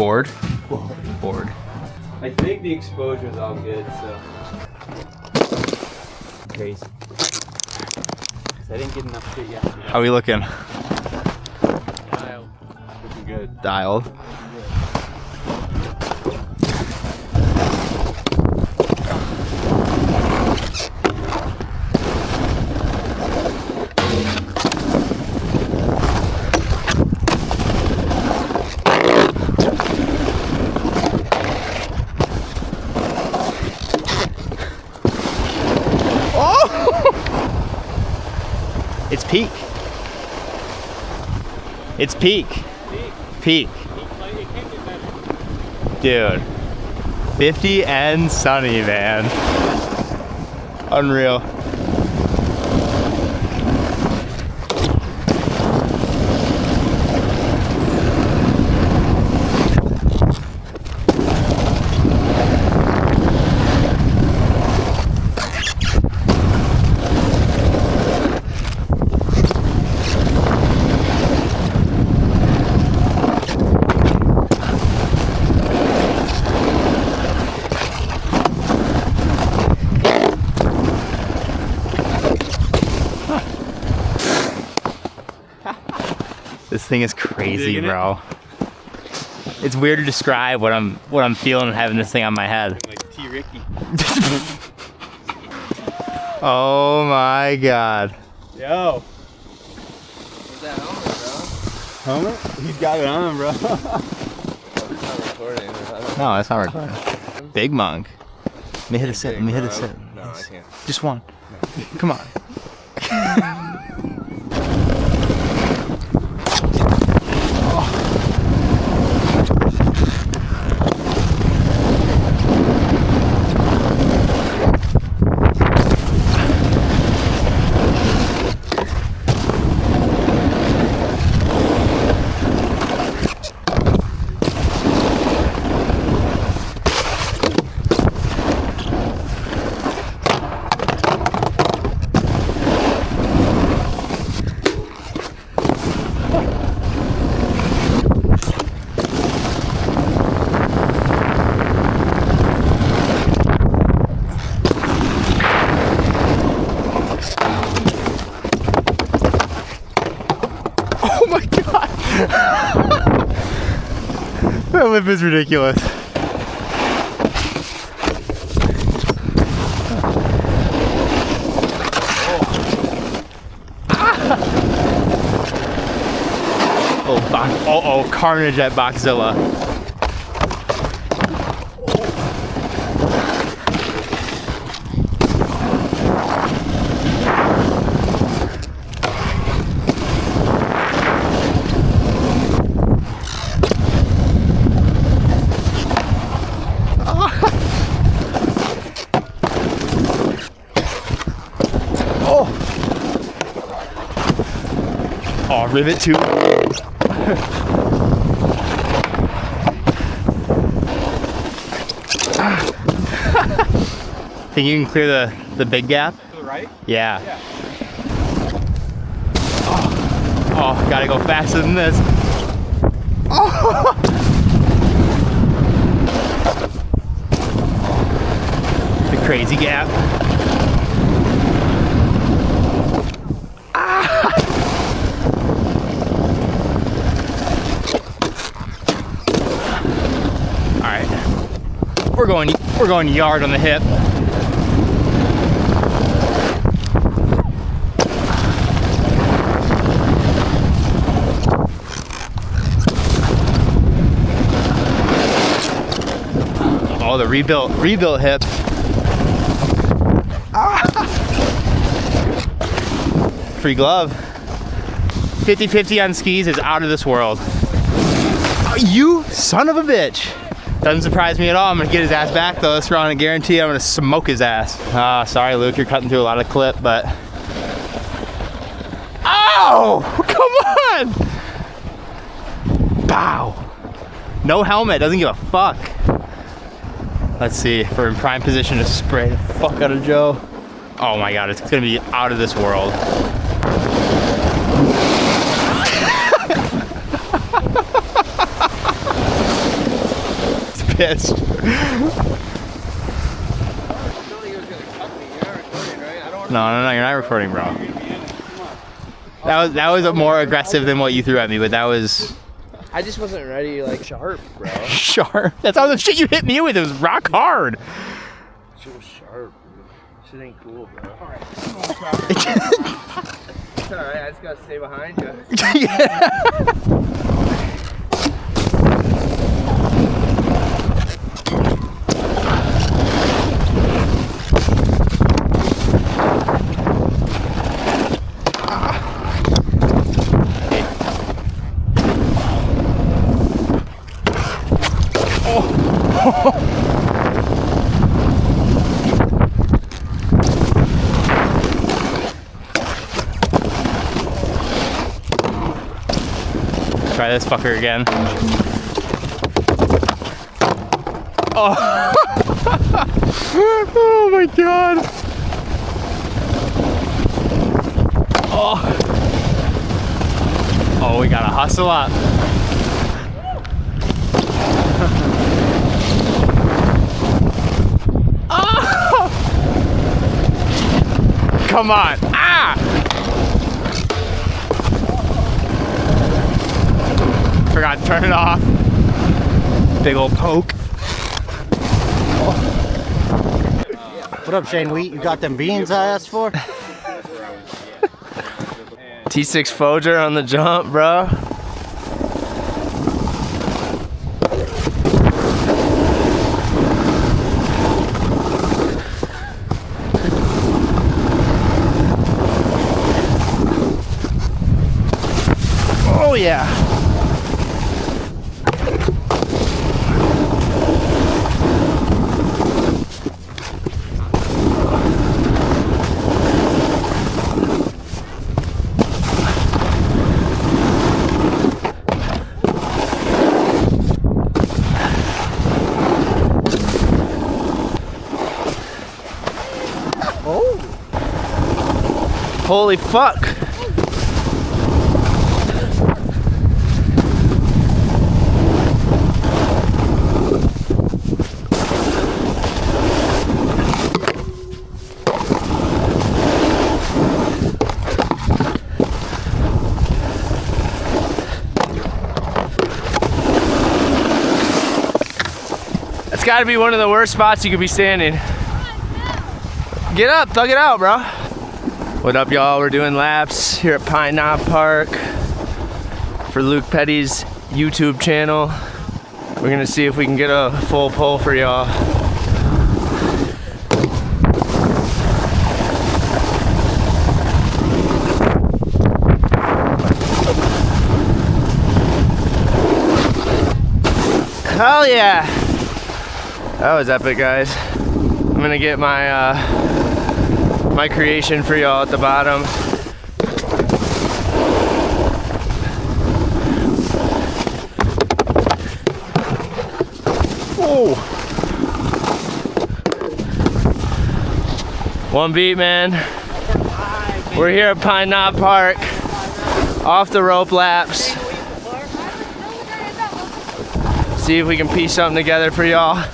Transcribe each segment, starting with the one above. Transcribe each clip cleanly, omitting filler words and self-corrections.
bored? Bored. I think the exposure is all good, so. Crazy. I didn't get enough shit yesterday. How are we looking? Dialed. Looking good. Dialed. It's peak. It's peak. Peak. Dude. 50 and sunny, man. Unreal. This thing is crazy, bro. It's weird to describe what I'm feeling having this thing on my head. Like T. Ricky. Oh my god. Yo. What's that helmet, bro? Helmet? He's got it on, bro. Oh, it's not recording. No, it's not recording. Big monk. Let me hit a sit. Let me hit a sit. No, I can't. Just one. Come on. Oh my god! That lip is ridiculous. Oh, carnage at Boxzilla. Oh, rivet too. Think you can clear the big gap? To the right? Yeah. Yeah. Oh, gotta go faster than this. Oh. The crazy gap. We're going yard on the hip. Oh, the rebuilt hip. Free glove. 50-50 on skis is out of this world. Oh, you son of a bitch. Doesn't surprise me at all. I'm gonna get his ass back though. This round, I guarantee I'm gonna smoke his ass. Sorry Luke, you're cutting through a lot of clip, but. Oh, come on! Bow. No helmet, doesn't give a fuck. Let's see if we're in prime position to spray the fuck out of Joe. Oh my god, it's gonna be out of this world. pissed. No, you're not recording, bro. That was more aggressive than what you threw at me, but that was I just wasn't ready, like, sharp, bro. sharp. That's all the shit you hit me with. It was rock hard. Shit was sharp, dude. Shit ain't cool, bro. Alright. It's alright, I just gotta stay behind you. Yeah. Try this fucker again. Oh. Oh my god. Oh. Oh, we gotta hustle up. Oh. Come on. Ah! Forgot to turn it off. Big old poke. What up, Shane Wheat? You got them beans I asked for? T6 Folger on the jump, bro. Oh yeah. Holy fuck. That's gotta be one of the worst spots you could be standing. Get up, thug it out, bro. What up, y'all? We're doing laps here at Pine Knob Park for Luke Petty's YouTube channel. We're gonna see if we can get a full pull for y'all. Hell yeah! That was epic, guys. I'm gonna get my my creation for y'all at the bottom. Oh. One beat, man. We're here at Pine Knob Park, off the rope laps. See if we can piece something together for y'all.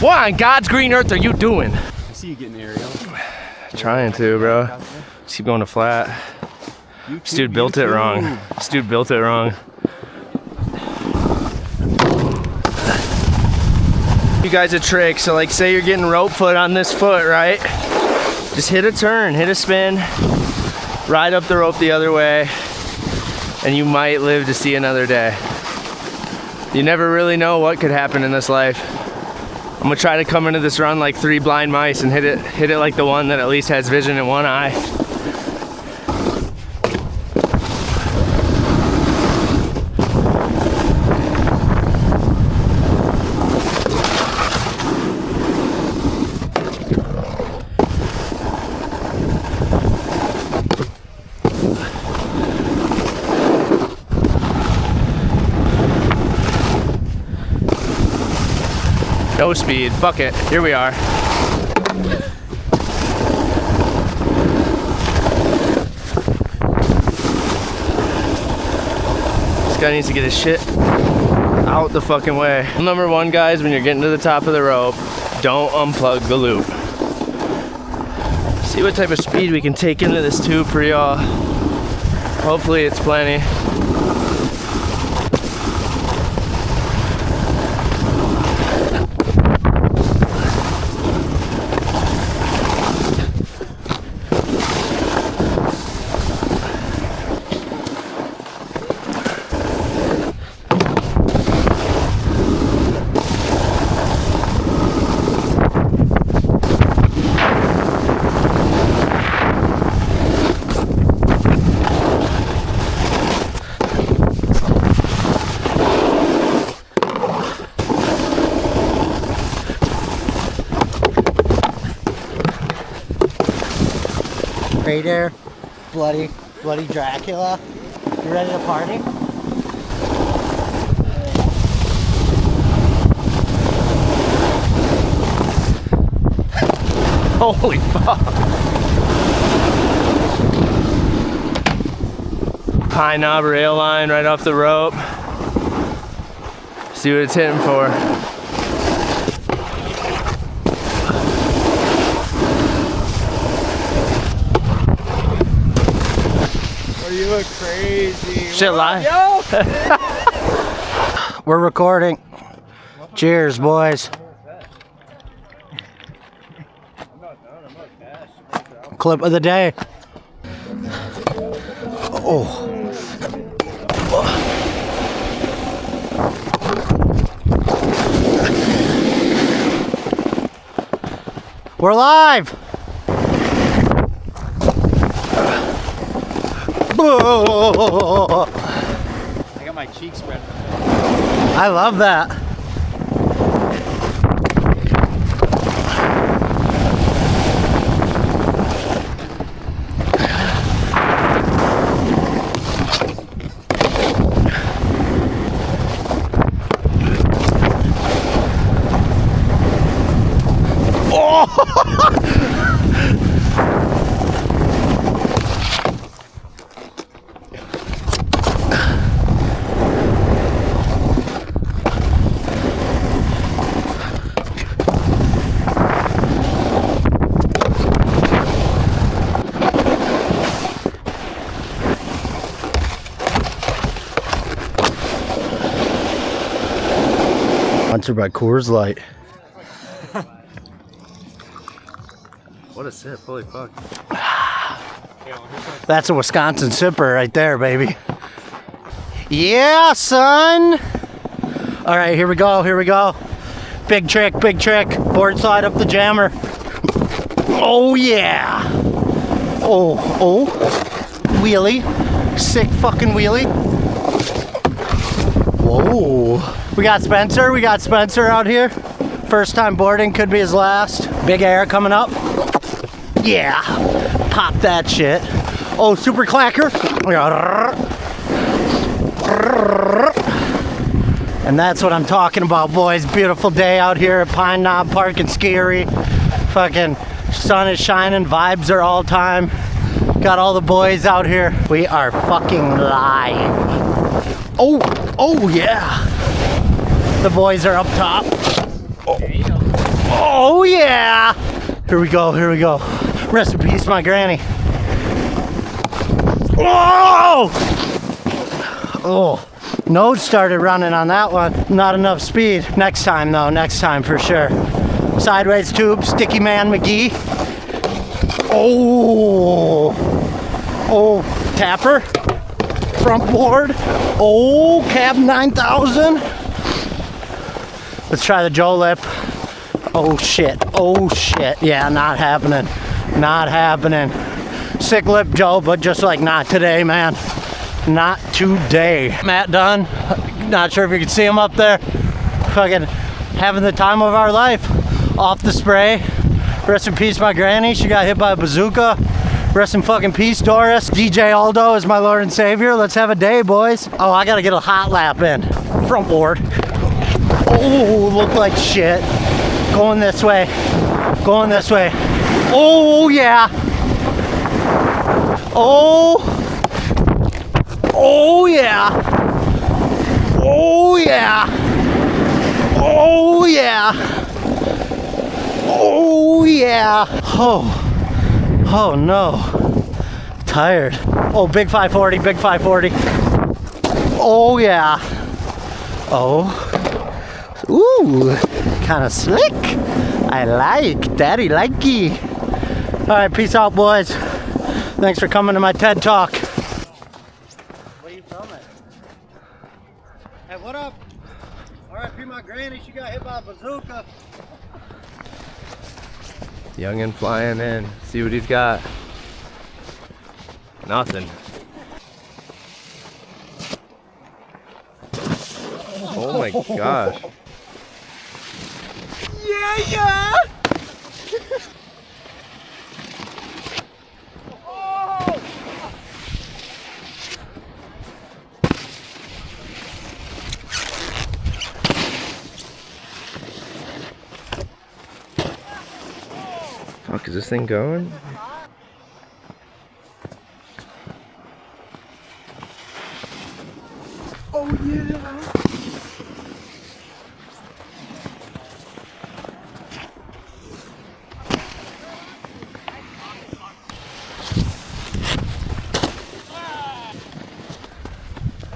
What on God's green earth are you doing? I see you getting aerial. Trying to, bro. Just keep going to flat. This dude built it wrong. This dude built it wrong. You guys a trick. So like say you're getting rope foot on this foot, right? Just hit a turn, hit a spin, ride up the rope the other way, and you might live to see another day. You never really know what could happen in this life. I'm gonna try to come into this run like 3 blind mice and hit it like the one that at least has vision in one eye. no speed. Fuck it. Here we are. This guy needs to get his shit out the fucking way. Number one, guys, when you're getting to the top of the rope, don't unplug the loop. See what type of speed we can take into this tube for y'all. Hopefully it's plenty. Right there, bloody Dracula. You ready to party? Holy fuck. Pine knob rail line right off the rope. See what it's hitting for. You look crazy. Shit live. We're recording. Cheers, boys. Clip of the day. Oh. We're live. I got my cheeks spread. I love that. Sponsored by Coors Light. What a sip, holy fuck. That's a Wisconsin sipper right there, baby. Yeah, son. All right, here we go, here we go. Big trick, big trick. Board slide up the jammer. Oh, yeah. Oh. Wheelie. Sick fucking wheelie. Whoa. We got Spencer out here. First time boarding, could be his last. Big air coming up. Yeah. Pop that shit. Oh, super clacker. And that's what I'm talking about, boys. Beautiful day out here at Pine Knob Park and Skiery. Fucking sun is shining, vibes are all time. Got all the boys out here. We are fucking live. Oh yeah. The boys are up top. Oh yeah. Here we go. Rest in peace, my granny. Oh, nose started running on that one. Not enough speed. Next time though, next time for sure. Sideways tube, Sticky Man McGee. Oh, tapper. Front board. Oh, cab 9000. Let's try the Joe lip. Oh shit. Yeah, not happening. Sick lip Joe, but just like not today, man. Not today. Matt Dunn. Not sure if you can see him up there. Fucking having the time of our life. Off the spray. Rest in peace, my granny. She got hit by a bazooka. Rest in fucking peace, Doris. DJ Aldo is my Lord and Savior. Let's have a day, boys. Oh, I gotta get a hot lap in. Front board. Oh, look like shit. Going this way. Going this way. Oh yeah. Oh. Oh yeah. Oh yeah. Oh yeah. Oh yeah. Oh no. Tired. Oh, big 540, big 540. Oh yeah. Oh. Ooh, kind of slick. I like. Daddy likey. All right, peace out, boys. Thanks for coming to my TED Talk. Where you from? Hey, what up? R.I.P. my granny. She got hit by a bazooka. Youngin flying in. See what he's got. Nothing. Oh my gosh. Yeah. Fuck, is this thing going? Oh yeah.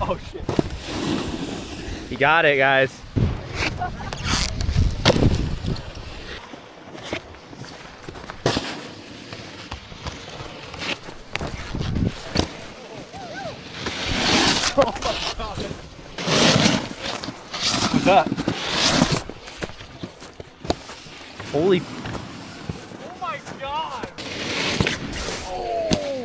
Oh shit. You got it, guys. What's up? Holy. Oh my god. Oh.